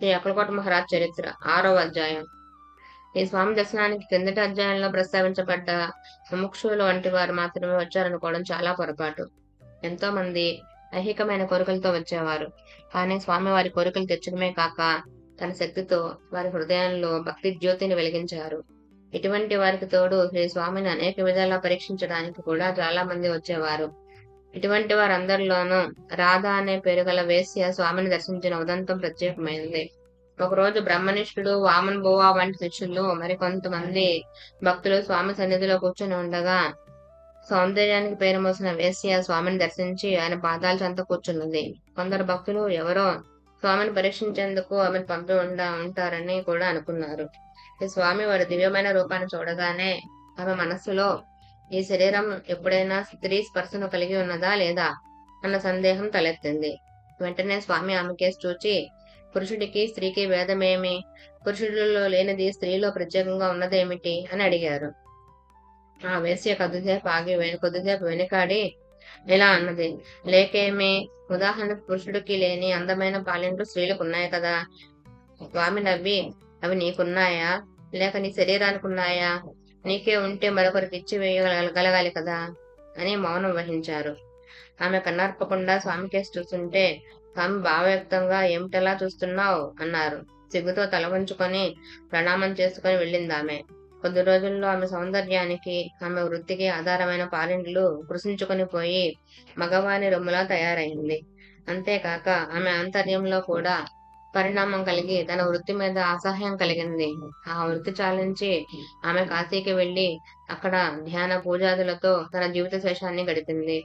శ్రీ అక్కలకోట మహారాజ్ చరిత్ర 6వ అధ్యాయం. ఈ స్వామి దర్శనానికి కిందటి అధ్యాయంలో ప్రస్తావించబడ్డ ముముక్షువులు వంటి వారు మాత్రమే వచ్చారనుకోవడం చాలా పొరపాటు. ఎంతో మంది ఐహికమైన కోరికలతో వచ్చేవారు. కానీ స్వామి వారి కోరికలు తెచ్చడమే కాక తన శక్తితో వారి హృదయంలో భక్తి జ్యోతిని వెలిగించారు. ఇటువంటి వారికి తోడు శ్రీ స్వామిని అనేక విధాలా పరీక్షించడానికి కూడా చాలా మంది వచ్చేవారు. ఇటువంటి వారందరిలోనూ రాధ అనే పేరు గల వేశ్య స్వామిని దర్శించిన ఉదంతం ప్రత్యేకమైనది. ఒకరోజు బ్రహ్మనిష్ఠుడు, వామన్ బువ వంటి శిష్యులు మరికొంతమంది భక్తులు స్వామి సన్నిధిలో కూర్చొని ఉండగా సౌందర్యానికి పేరు మోసిన వేశ్య స్వామిని దర్శించి ఆయన పాదాల చెంత కూర్చున్నది. కొందరు భక్తులు ఎవరో స్వామిని పరీక్షించేందుకు ఆమెను పంపి ఉంటారని కూడా అనుకున్నారు. ఈ స్వామి వారి దివ్యమైన రూపాన్ని చూడగానే ఆమె మనస్సులో ఈ శరీరం ఎప్పుడైనా స్త్రీ స్పర్శను కలిగి ఉన్నదా లేదా అన్న సందేహం తలెత్తింది. వెంటనే స్వామి ఆమె కేసు చూచి, పురుషుడికి స్త్రీకి భేదమేమి? పురుషుడిలో లేనిది స్త్రీలో ప్రత్యేకంగా ఉన్నదేమిటి అని అడిగారు. ఆ వేశ్య కొద్దిసేపు వెనుకాడి ఇలా అన్నది, లేకేమి? ఉదాహరణకు పురుషుడికి లేని అందమైన పాలింట్లు స్త్రీలకు ఉన్నాయి కదా. స్వామి నవ్వి, అవి నీకున్నాయా లేక నీ శరీరానికి ఉన్నాయా? నీకే ఉంటే మరొకరికి ఇచ్చి వేయగలగాలి కదా అని మౌనం వహించారు. ఆమె కన్నార్పకుండా స్వామి కేసు చూస్తుంటే స్వామి భావవ్యక్తంగా ఏమిటలా చూస్తున్నావు అన్నారు. సిగ్గుతో తల వంచుకొని ప్రణామం చేసుకుని వెళ్ళింది ఆమె. కొద్ది రోజుల్లో ఆమె సౌందర్యానికి, ఆమె వృత్తికి ఆధారమైన పాలిండ్లు కృషించుకొని పోయి మగవాని రొమ్ములా తయారైంది. అంతేకాక ఆమె ఆంతర్యంలో కూడా పరిణామం కలిగి తన వృత్తి మీద అసహ్యం కలిగింది. ఆ వృత్తి చాలించి ఆమె కాశీకి వెళ్లి అక్కడ ధ్యాన పూజాదులతో తన జీవిత శేషాన్ని గడిపింది.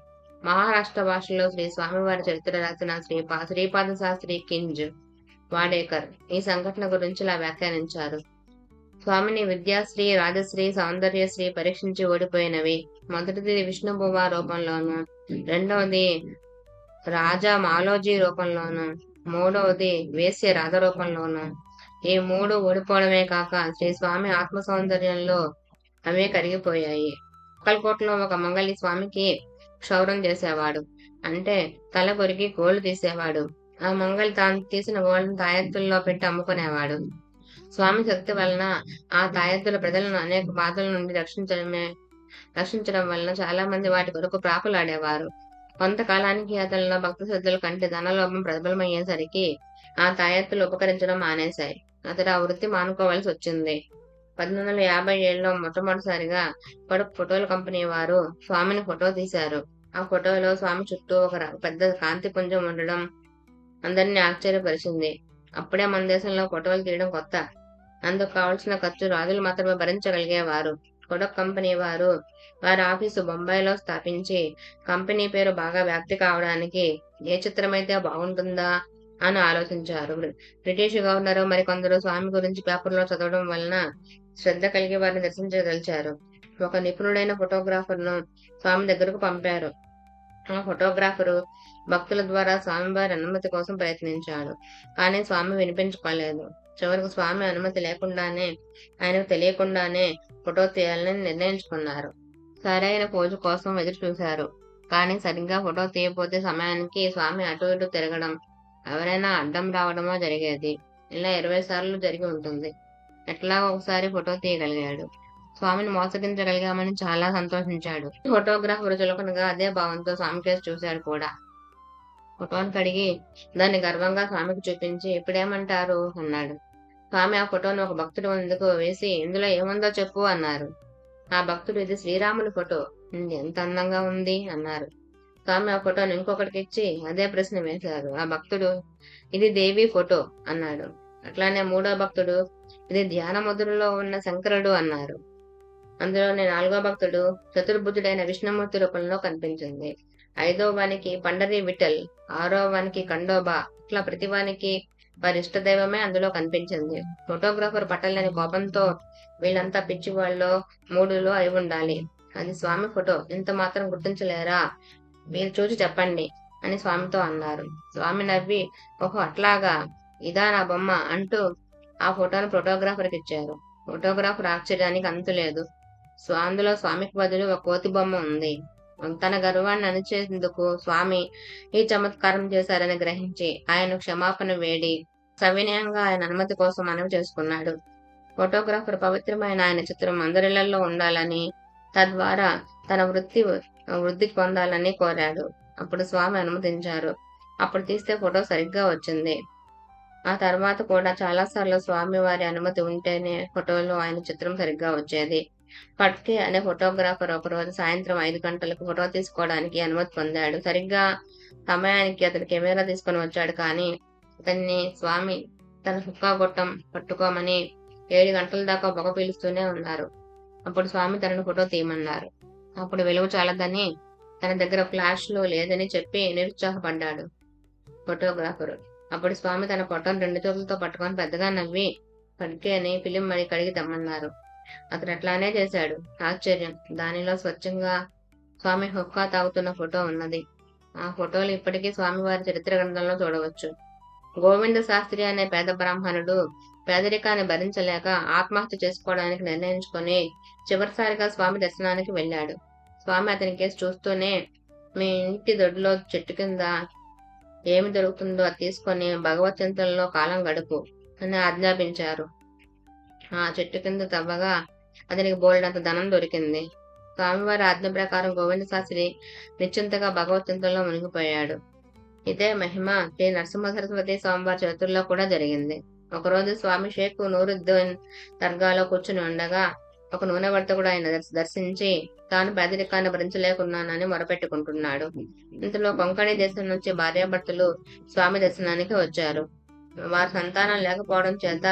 మహారాష్ట్ర భాషలో శ్రీ స్వామివారి చరిత్ర రాసిన శ్రీపాద శాస్త్రి కింజ్ వాడేకర్ ఈ సంఘటన గురించి ఇలా వ్యాఖ్యానించారు. స్వామిని విద్యాశ్రీ, రాజశ్రీ, సౌందర్యశ్రీ పరీక్షించి ఓడిపోయినవి. మొదటిది విష్ణుబువ రూపంలోను, రెండవది రాజా మాలోజీ రూపంలోను, మూడవది వేశ్య రాధ రూపంలోను. ఈ మూడు ఓడిపోవడమే కాక శ్రీ స్వామి ఆత్మ సౌందర్యంలో అవే కరిగిపోయాయి. అక్కలకోటలో ఒక మంగళి స్వామికి క్షౌరం చేసేవాడు. అంటే తల కొరికి గోళ్లు తీసేవాడు. ఆ మంగళి తాను తీసిన గోళ్లను తాయెత్తుల్లో పెట్టి అమ్ముకునేవాడు. స్వామి శక్తి వలన ఆ తాయెత్తుల ప్రజలను అనేక బాధల నుండి రక్షించడం వలన చాలా మంది వాటి కొరకు ప్రాకులాడేవారు. కొంతకాలానికి అతనిలో భక్తి శ్రద్ధల కంటే ధనలోభం ప్రబలమయ్యేసరికి ఆ తాయెత్తులు ఉపకరించడం మానేశాయి. అతడు ఆ వృత్తి మానుకోవాల్సి వచ్చింది. 1857లో మొట్టమొదటిసారిగా కడుపు ఫోటోల కంపెనీ వారు స్వామిని ఫోటో తీశారు. ఆ ఫోటోలో స్వామి చుట్టూ ఒక పెద్ద కాంతి పుంజం ఉండడం అందరినీ ఆశ్చర్యపరిచింది. అప్పుడే మన దేశంలో ఫోటోలు తీయడం కొత్త. అందుకు కావలసిన ఖర్చు రాజులు మాత్రమే భరించగలిగేవారు. కొడక్ కంపెనీ వారు వారి ఆఫీసు బొంబాయిలో స్థాపించి కంపెనీ పేరు బాగా వ్యాప్తి కావడానికి ఏ చిత్రమైతే బాగుంటుందా అని ఆలోచించారు. బ్రిటిష్ గవర్నర్ మరికొందరు స్వామి గురించి పేపర్లో చదవడం వలన శ్రద్ధ కలిగి వారిని దర్శించదలిచారు. ఒక నిపుణుడైన ఫోటోగ్రాఫర్ను స్వామి దగ్గరకు పంపారు. ఆ ఫోటోగ్రాఫరు భక్తుల ద్వారా స్వామివారి అనుమతి కోసం ప్రయత్నించాడు. కానీ స్వామి వినిపించుకోలేదు. చివరికి స్వామి అనుమతి లేకుండానే, ఆయనకు తెలియకుండానే ఫోటో తీయాలని నిర్ణయించుకున్నారు. సరైన పోజు కోసం ఎదురు చూశారు. కానీ సరిగ్గా ఫోటో తీయపోతే సమయానికి స్వామి అటు ఇటు తిరగడం, ఎవరైనా అడ్డం రావడమో జరిగేది. ఇలా 20 సార్లు జరిగి ఉంటుంది. ఎట్లా ఒకసారి ఫోటో తీయగలిగాడు. స్వామిని మోసగించగలిగామని చాలా సంతోషించాడు. ఫోటోగ్రాఫర్ చులకనగా అదే భావంతో స్వామి కేసు చూశాడు కూడా. ఫోటోను కడిగి దాన్ని గర్వంగా స్వామికి చూపించి, ఇప్పుడేమంటారు అన్నాడు. స్వామి ఆ ఫోటోను ఒక భక్తుడి ముందుకు వేసి, ఇందులో ఏముందో చెప్పు అన్నారు. ఆ భక్తుడు, ఇది శ్రీరాముని ఫోటో, ఎంత అందంగా ఉంది అన్నారు. స్వామి ఆ ఫోటోను ఇంకొకటికి ఇచ్చి అదే ప్రశ్న వేశారు. ఆ భక్తుడు, ఇది దేవి ఫోటో అన్నాడు. అట్లానే మూడో భక్తుడు, ఇది ధ్యాన ముద్రలో ఉన్న శంకరుడు అన్నారు. అందులోని 4వ భక్తుడు చతుర్భుజుడైన విష్ణుమూర్తి రూపంలో కనిపించింది. 5వ వానికి పండరీ విఠల్, 6వ వానికి ఖండోబా, ఇట్లా ప్రతివానికి వారి ఇష్టదైవమే అందులో కనిపించింది. ఫోటోగ్రాఫర్ పట్టలేని కోపంతో, వీళ్ళంతా పిచ్చివాళ్ళలో 3లో అయి ఉండాలి, అది స్వామి ఫోటో, ఇంత మాత్రం గుర్తించలేరా? మీరు చూసి చెప్పండి అని స్వామితో అన్నారు. స్వామి నవ్వి, ఓహో అట్లాగా, ఇదా నా బొమ్మ అంటూ ఆ ఫోటోను ఫోటోగ్రాఫర్కి ఇచ్చారు. ఫోటోగ్రాఫర్ ఆశ్చర్యానికి అంతులేదు. అందులో స్వామికి బదులు ఒక కోతి బొమ్మ ఉంది. తన గర్వాన్ని అణిచేందుకు స్వామి ఈ చమత్కారం చేశారని గ్రహించి ఆయన క్షమాపణ వేడి సవినయంగా ఆయన అనుమతి కోసం మనవి చేసుకున్నాడు. ఫోటోగ్రాఫర్ పవిత్రమైన ఆయన చిత్రం అందరిళ్లలో ఉండాలని, తద్వారా తన వృద్ధి పొందాలని కోరాడు. అప్పుడు స్వామి అనుమతించారు. అప్పుడు తీస్తే ఫోటో సరిగ్గా వచ్చింది. ఆ తర్వాత కూడా చాలాసార్లు స్వామివారి అనుమతి ఉంటేనే ఫోటోలో ఆయన చిత్రం సరిగ్గా వచ్చేది. ఫడ్కే అనే ఫోటోగ్రాఫర్ ఒకరోజు సాయంత్రం 5 గంటలకు ఫోటో తీసుకోవడానికి అనుమతి పొందాడు. సరిగ్గా సమయానికి అతను కెమెరా తీసుకొని వచ్చాడు. కానీ అతన్ని స్వామి తన హుక్కా గొట్టం పట్టుకోమని 7 గంటల దాకా పొగ పీలుస్తూనే ఉన్నారు. అప్పుడు స్వామి తనను ఫోటో తీయమన్నారు. అప్పుడు వెలుగు చాలదని, తన దగ్గర ఫ్లాష్లు లేదని చెప్పి నిరుత్సాహపడ్డాడు ఫోటోగ్రాఫరు. అప్పుడు స్వామి తన ఫోటోను 2 చేతులతో పట్టుకొని పెద్దగా నవ్వి ఫడ్కేని ఫిలిం మడి కడిగి తెమ్మన్నారు. అతను అట్లానే చేశాడు. ఆశ్చర్యం! దానిలో స్వచ్ఛంగా స్వామి హుక్కా తాగుతున్న ఫోటో ఉన్నది. ఆ ఫోటోలు ఇప్పటికీ స్వామివారి చరిత్ర గ్రంథంలో చూడవచ్చు. గోవింద శాస్త్రి అనే పేద బ్రాహ్మణుడు పేదరికాన్ని భరించలేక ఆత్మహత్య చేసుకోవడానికి నిర్ణయించుకొని చివరిసారిగా స్వామి దర్శనానికి వెళ్ళాడు. స్వామి అతని కేసు చూస్తూనే, మీ ఇంటి దొడ్లో చెట్టు కింద ఏమి దొరుకుతుందో అది తీసుకొని భగవత్ చింతనలో కాలం గడుపు అని ఆజ్ఞాపించారు. ఆ చెట్టు కింద తవ్వగా అతనికి బోల్డంత ధనం దొరికింది. స్వామివారి ఆజ్ఞ ప్రకారం గోవింద శాస్త్రి నిశ్చింతగా భగవత్ చింతనలో మునిగిపోయాడు. ఇదే మహిమ శ్రీ నరసింహ సరస్వతి స్వామివారి చరిత్రలో కూడా జరిగింది. ఒకరోజు స్వామి షేక్ నూరుద్దీన్ దర్గాలో కూర్చుని ఉండగా ఒక నూనె వర్తకుడు ఆయన దర్శించి తాను పేదరికాన్ని భరించలేకున్నానని మొరపెట్టుకుంటున్నాడు. ఇంతలో కొంకణి దేశం నుంచి భార్యాభర్తలు స్వామి దర్శనానికి వచ్చారు. వారి సంతానం లేకపోవడం చేత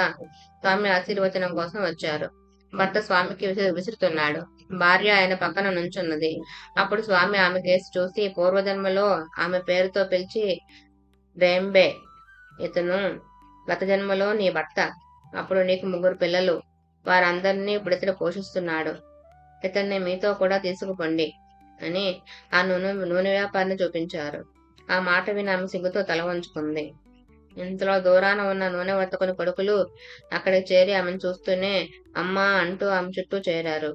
స్వామి ఆశీర్వచనం కోసం వచ్చారు. భర్త స్వామికి విసురుతున్నాడు. భార్య ఆయన పక్కన నుంచున్నది. అప్పుడు స్వామి ఆమె కేసు చూసి పూర్వజన్మలో ఆమె పేరుతో పిలిచి, రేంబే, ఇతను గత జన్మలో నీ భర్త. అప్పుడు నీకు 3 పిల్లలు. వారందరినీ ఇప్పుడు ఇతడు పోషిస్తున్నాడు. ఇతన్ని మీతో కూడా తీసుకుపోండి అని ఆ నూనె వ్యాపారిని చూపించారు. ఆ మాట విని ఆమె సిగ్గుతో తల వంచుకుంది. ఇంతలో దూరాన ఉన్న నూనె వర్తకుని కొడుకులు అక్కడికి చేరి ఆమెను చూస్తూనే అమ్మా అంటూ ఆమె చుట్టూ చేరారు.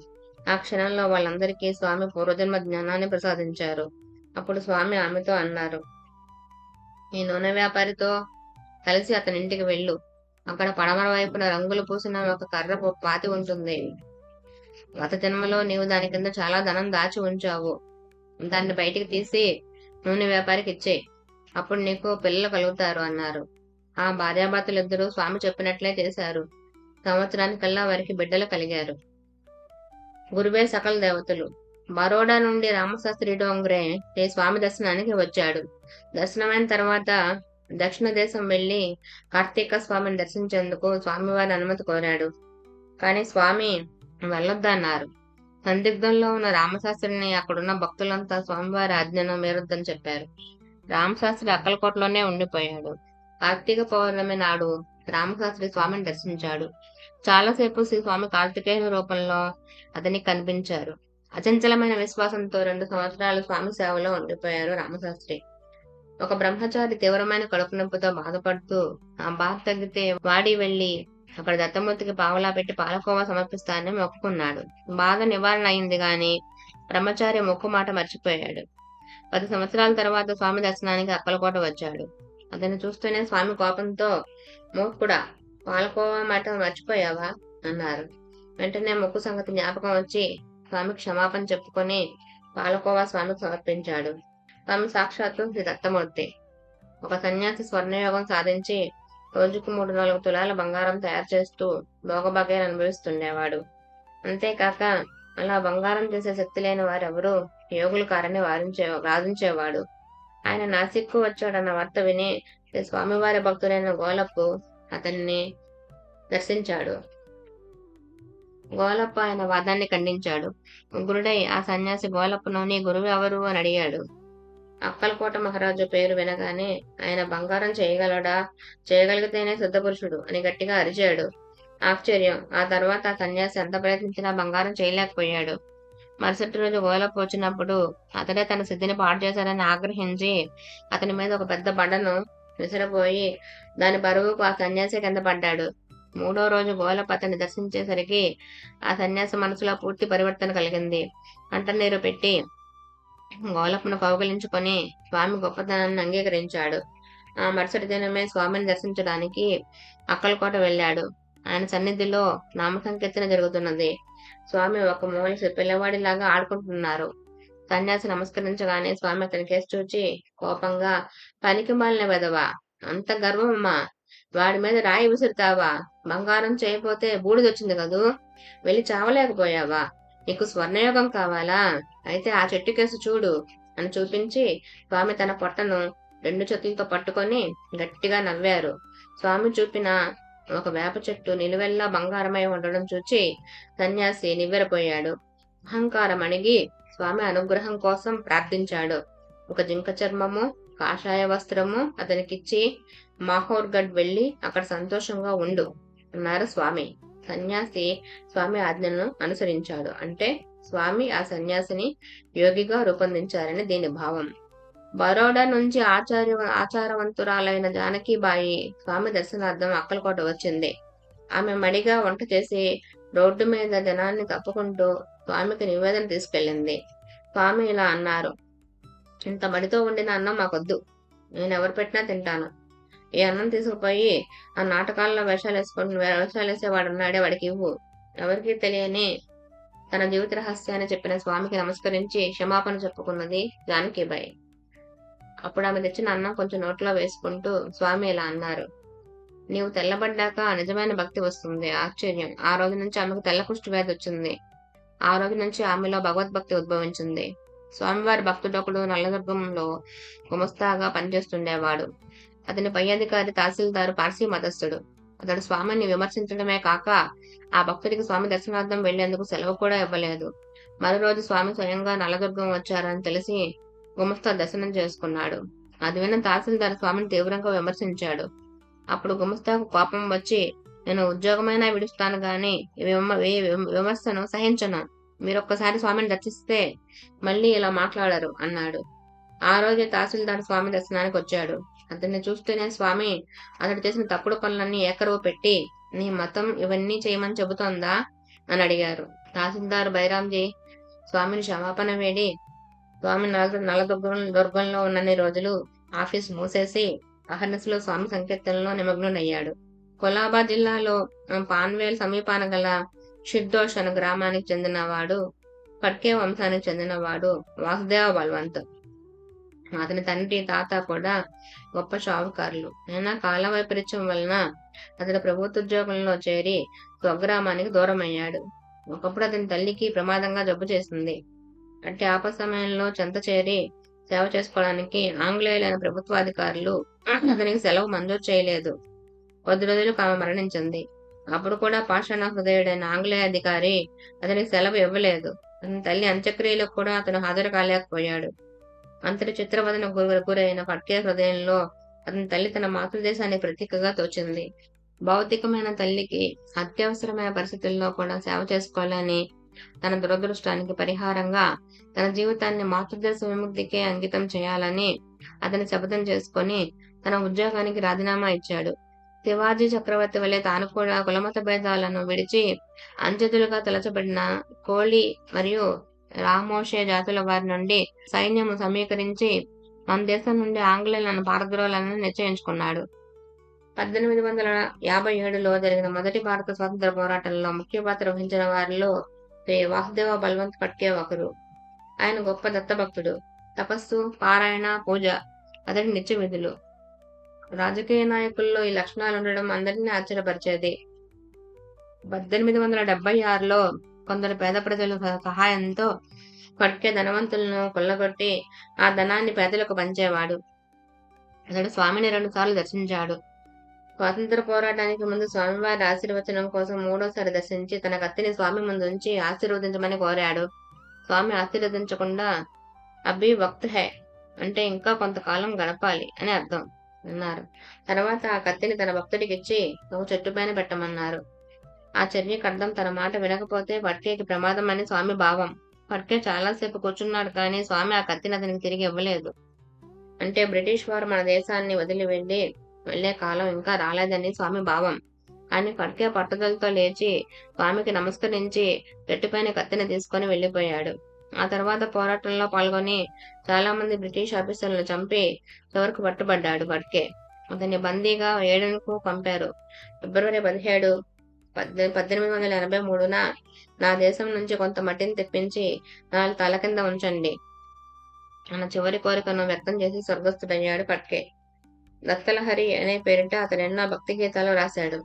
ఆ క్షణంలో వాళ్ళందరికీ స్వామి పూర్వజన్మ జ్ఞానాన్ని ప్రసాదించారు. అప్పుడు స్వామి ఆమెతో అన్నారు, ఈ నూనె వ్యాపారితో కలిసి అతని ఇంటికి వెళ్ళు. అక్కడ పడమర వైపున రంగులు పూసిన ఒక కర్ర పాతి ఉంటుంది. గత జన్మలో నీవు దాని కింద చాలా ధనం దాచి ఉంచావు. దాన్ని బయటికి తీసి నూనె వ్యాపారికి ఇచ్చేయి. అప్పుడు నీకు పిల్లలు కలుగుతారు అన్నారు. ఆ భార్యాభర్తలిద్దరూ స్వామి చెప్పినట్లే చేశారు. సంవత్సరానికల్లా వారికి బిడ్డలు కలిగారు. గురువే సకల దేవతలు. బరోడా నుండి రామశాస్త్రి డోంగ్రే ఈ స్వామి దర్శనానికి వచ్చాడు. దర్శనమైన తర్వాత దక్షిణ దేశం వెళ్లి కార్తీక స్వామిని దర్శించేందుకు స్వామివారి అనుమతి కోరాడు. కానీ స్వామి వెళ్ళొద్దన్నారు. సందిగ్ధంలో ఉన్న రామశాస్త్రిని అక్కడున్న భక్తులంతా స్వామివారి ఆజ్ఞను మీరొద్దని చెప్పారు. రామశాస్త్రి అక్కలకోటలోనే ఉండిపోయాడు. కార్తీక పౌర్ణమి నాడు రామశాస్త్రి స్వామిని దర్శించాడు. చాలాసేపు శ్రీ స్వామి కార్తికేయుని రూపంలో అతనికి కనిపించారు. అచంచలమైన విశ్వాసంతో 2 సంవత్సరాలు స్వామి సేవలో ఉండిపోయారు రామశాస్త్రి. ఒక బ్రహ్మచారి తీవ్రమైన కడుపు నొప్పితో బాధపడుతూ ఆ బాధ తగ్గితే వాడి వెళ్లి అక్కడ దత్తమూర్తికి పావలా పెట్టి పాలకోవా సమర్పిస్తానని మొక్కుకున్నాడు. బాధ నివారణ అయింది గాని బ్రహ్మచారి మొక్కు మాట మర్చిపోయాడు. 10 సంవత్సరాల తర్వాత స్వామి దర్శనానికి అక్కలకోట వచ్చాడు. అతన్ని చూస్తూనే స్వామి కోపంతో, మూర్ఖుడా, పాలకోవా మాట మర్చిపోయావా అన్నారు. వెంటనే మొక్కు సంగతి జ్ఞాపకం వచ్చి స్వామి క్షమాపణ చెప్పుకొని పాలకోవా స్వామికి సమర్పించాడు. స్వామి సాక్షాత్తు శ్రీ దత్తమూర్తి. ఒక సన్యాసి స్వర్ణయోగం సాధించి రోజుకు 3-4 తులాల బంగారం తయారు చేస్తూ భోగభాగ్యాన్ని అనుభవిస్తుండేవాడు. అంతేకాక అలా బంగారం చేసే శక్తి లేని వారెవరూ యోగులు కారని వాదించేవాడు. ఆయన నాసిక్కు వచ్చాడన్న వార్త విని స్వామివారి భక్తుడైన గోలప్పు అతన్ని దర్శించాడు. గోలప్ప ఆయన వాదాన్ని ఖండించాడు. ఉగ్రుడై ఆ సన్యాసి గోలప్పును, నీ గురువు ఎవరు అని అడిగాడు. అక్కలకోట మహారాజు పేరు వినగానే ఆయన బంగారం చేయగలడా, చేయగలిగితేనే సిద్ధపురుషుడు అని గట్టిగా అరిచాడు. ఆశ్చర్యం! ఆ తర్వాత ఆ సన్యాసి ఎంత ప్రయత్నించినా బంగారం చేయలేకపోయాడు. మరుసటి రోజు గోలప్ప వచ్చినప్పుడు అతడే తన సిద్ధిని పాడు చేశాడని ఆగ్రహించి అతని మీద ఒక పెద్ద బండను విసిరపోయి దాని బరువుకు ఆ సన్యాసి కింద పడ్డాడు. 3వ రోజు గోలప్ప అతన్ని దర్శించేసరికి ఆ సన్యాసి మనసులో పూర్తి పరివర్తన కలిగింది. కంటనీరు పెట్టి గోలప్పను కౌగిలించుకొని స్వామి గొప్పతనాన్ని అంగీకరించాడు. ఆ మరుసటి దినమే స్వామిని దర్శించడానికి అక్కలకోట వెళ్ళాడు. ఆయన సన్నిధిలో నామ సంకీర్తన జరుగుతున్నది. స్వామి ఒక మూల పిల్లవాడిలాగా ఆడుకుంటున్నారు. సన్యాసి నమస్కరించగానే స్వామి అతని కేసు చూచి కోపంగా, పనికి మాలిన వెధవా, అంత గర్వమమ్మా, వాడి మీద రాయి విసురుతావా? బంగారం చేయపోతే బూడిదొచ్చింది కదూ, వెళ్ళి చావలేకపోయావా? నీకు స్వర్ణయోగం కావాలా? అయితే ఆ చెట్టు కేసు చూడు అని చూపించి స్వామి తన పొట్టను 2 చేతులతో పట్టుకొని గట్టిగా నవ్వారు. స్వామి చూపిన ఒక వేప చెట్టు నిలువెల్లా బంగారమై ఉండడం చూచి సన్యాసి నివ్వెరపోయాడు. అహంకారం అణిగి స్వామి అనుగ్రహం కోసం ప్రార్థించాడు. ఒక జింక చర్మము, కాషాయ వస్త్రము అతనికిచ్చి, మాహోర్గఢ్ వెళ్లి అక్కడ సంతోషంగా ఉండు అన్నారు స్వామి. సన్యాసి స్వామి ఆజ్ఞను అనుసరించాడు. అంటే స్వామి ఆ సన్యాసిని యోగిగా రూపొందించారని దీని భావం. బరోడా నుంచి ఆచారవంతురాలైన జానకీబాయి స్వామి దర్శనార్థం అక్కలకోట వచ్చింది. ఆమె మడిగా వంట చేసి రోడ్డు మీద జనాన్ని తప్పుకుంటూ స్వామికి నివేదన తీసుకెళ్ళింది. స్వామి ఇలా అన్నారు: ఇంత మడితో వండిన అన్నం మాకొద్దు, నేనెవరు పెట్టినా తింటాను. ఈ అన్నం తీసుకుపోయి ఆ నాటకాల్లో వేషాలేసేవాడున్నాడే వాడికి ఇవ్వు. ఎవరికీ తెలియని తన జీవిత రహస్యాన్ని చెప్పిన స్వామికి నమస్కరించి క్షమాపణ చెప్పుకున్నది జానకీబాయి. అప్పుడు ఆమె తెచ్చిన అన్నం కొంచెం నోట్లో వేసుకుంటూ స్వామి ఇలా అన్నారు: నీవు తెల్లబడ్డాక నిజమైన భక్తి వస్తుంది. ఆశ్చర్యం! ఆ రోజు నుంచి ఆమెకు తెల్ల కుష్టి వ్యాధి వచ్చింది. ఆ రోజు నుంచి ఆమెలో భగవద్భక్తి ఉద్భవించింది. స్వామివారి భక్తుడొకడు నల్లదుర్గంలో గుమస్తాగా పనిచేస్తుండేవాడు. అతని పై అధికారి తహసీల్దారు పార్సీ మతస్థుడు. అతడు స్వామిని విమర్శించడమే కాక ఆ భక్తుడికి స్వామి దర్శనార్థం వెళ్లేందుకు సెలవు కూడా ఇవ్వలేదు. మరో రోజు స్వామి స్వయంగా నల్లదుర్గం వచ్చారని తెలిసి గుమస్తా దర్శనం చేసుకున్నాడు. అది విన్న తహసీల్దార్ స్వామిని తీవ్రంగా విమర్శించాడు. అప్పుడు గుమస్తాకు కోపం వచ్చి, నేను ఉద్యోగమైనా విడుస్తాను గాని ఈ విమర్శను సహించను. మీరొక్కసారి స్వామిని దర్శిస్తే మళ్ళీ ఇలా మాట్లాడరు అన్నాడు. ఆ రోజే తహసీల్దార్ స్వామి దర్శనానికి వచ్చాడు. అతన్ని చూస్తూనే స్వామి అతడు చేసిన తప్పుడు పనులన్నీ ఏకరువు పెట్టి, నీ మతం ఇవన్నీ చేయమని చెబుతోందా అని అడిగారు. తహసీల్దార్ బైరాంజీ స్వామిని క్షమాపణ వేడి, స్వామి దుర్గంలో ఉన్నన్ని రోజులు ఆఫీస్ మూసేసి అహర్నిశలో స్వామి సంకీర్తనలో నిమగ్నుడయ్యాడు. కొలాబా జిల్లాలో పాన్వేల్ సమీపాన గల షిర్దోష్ అను గ్రామానికి చెందినవాడు, ఫడ్కే వంశానికి చెందినవాడు వాసుదేవ బల్వంత్. అతని తండ్రి, తాత కూడా గొప్ప షావుకారులు. అయినా కాల వైపరీత్యం వలన అతడు ప్రభుత్వ ఉద్యోగంలో చేరి స్వగ్రామానికి దూరమయ్యాడు. ఒకప్పుడు అతని తల్లికి ప్రమాదంగా జబ్బు చేసింది. అంటే ఆపద సమయంలో చెంత చేరి సేవ చేసుకోవడానికి ఆంగ్లేయులైన ప్రభుత్వాధికారులు అతనికి సెలవు మంజూరు చేయలేదు. 10 రోజులకు ఆమె మరణించింది. అప్పుడు కూడా పాషాణ హృదయుడైన ఆంగ్లేయ అధికారి అతనికి సెలవు ఇవ్వలేదు. అతని తల్లి అంత్యక్రియలకు కూడా అతను హాజరు కాలేకపోయాడు. అంతటి చిత్రవదన గురైన ఫడ్కే హృదయంలో అతని తల్లి తన మాతృదేశానికి ప్రతీకగా తోచింది. భౌతికమైన తల్లికి అత్యవసరమైన పరిస్థితుల్లో కూడా సేవ చేసుకోవాలని తన దురదృష్టానికి పరిహారంగా తన జీవితాన్ని మాతృదేశ విముక్తికే అంకితం చేయాలని అతని శపథం చేసుకొని తన ఉద్యోగానికి రాజీనామా ఇచ్చాడు. శివాజీ చక్రవర్తి వలె తాను కూడా కులమత భేదాలను విడిచి అంచెతులుగా తలచబడిన కోళి మరియు రామోషే జాతుల వారి నుండి సైన్యము సమీకరించి మన దేశం నుండి ఆంగ్లేయులను పారద్రోలాలని నిశ్చయించుకున్నాడు. 1857లో జరిగిన మొదటి భారత స్వాతంత్ర పోరాటంలో ముఖ్య పాత్ర వహించిన వారిలో శ్రీ వాసుదేవ బల్వంత్ ఫడ్కే ఒకరు. ఆయన గొప్ప దత్తభక్తుడు. తపస్సు, పారాయణ, పూజ అతడి నిత్య విధులు. రాజకీయ నాయకుల్లో ఈ లక్షణాలు ఉండడం అందరినీ ఆశ్చర్యపరిచేది. 1876లో కొందరు పేద ప్రజల సహాయంతో ఫడ్కే ధనవంతులను కొల్లగొట్టి ఆ ధనాన్ని పేదలకు పంచేవాడు. అతడు స్వామిని 2 సార్లు దర్శించాడు. స్వాతంత్ర పోరాటానికి ముందు స్వామివారి ఆశీర్వచనం కోసం 3వసారి దర్శించి తన కత్తిని స్వామి ముందు ఉంచి ఆశీర్వదించమని కోరాడు. స్వామి ఆశీర్వదించకుండా అభి వక్త్ హై అంటే ఇంకా కొంతకాలం గడపాలి అని అర్థం అన్నారు. తర్వాత ఆ కత్తిని తన భక్తుడికి ఇచ్చి ఒక చెట్టు పైన పెట్టమన్నారు. ఆ చర్యకు అర్థం తన మాట వినకపోతే ఫడ్కేకి ప్రమాదం అని స్వామి భావం. ఫడ్కే చాలాసేపు కూర్చున్నాడు కానీ స్వామి ఆ కత్తిని అతనికి తిరిగి ఇవ్వలేదు. అంటే బ్రిటిష్ వారు మన దేశాన్ని వదిలి వెళ్లే కాలం ఇంకా రాలేదని స్వామి భావం. కానీ ఫడ్కే పట్టుదలతో లేచి స్వామికి నమస్కరించి చెట్టుపైన కత్తిని తీసుకొని వెళ్లిపోయాడు. ఆ తర్వాత పోరాటంలో పాల్గొని చాలా మంది బ్రిటిష్ ఆఫీసర్లను చంపి చివరకు పట్టుబడ్డాడు ఫడ్కే. అతన్ని బందీగా ఏడెన్కు పంపారు. ఫిబ్రవరి 17, 1883న నా దేశం నుంచి కొంత మట్టిని తెప్పించి నా తల కింద ఉంచండి అన్న చివరి కోరికను వ్యక్తం చేసి స్వర్గస్థుడయ్యాడు ఫడ్కే. దత్తలహరి అనే పేరిట అతను ఎన్నో భక్తి గీతాలు రాశాడు.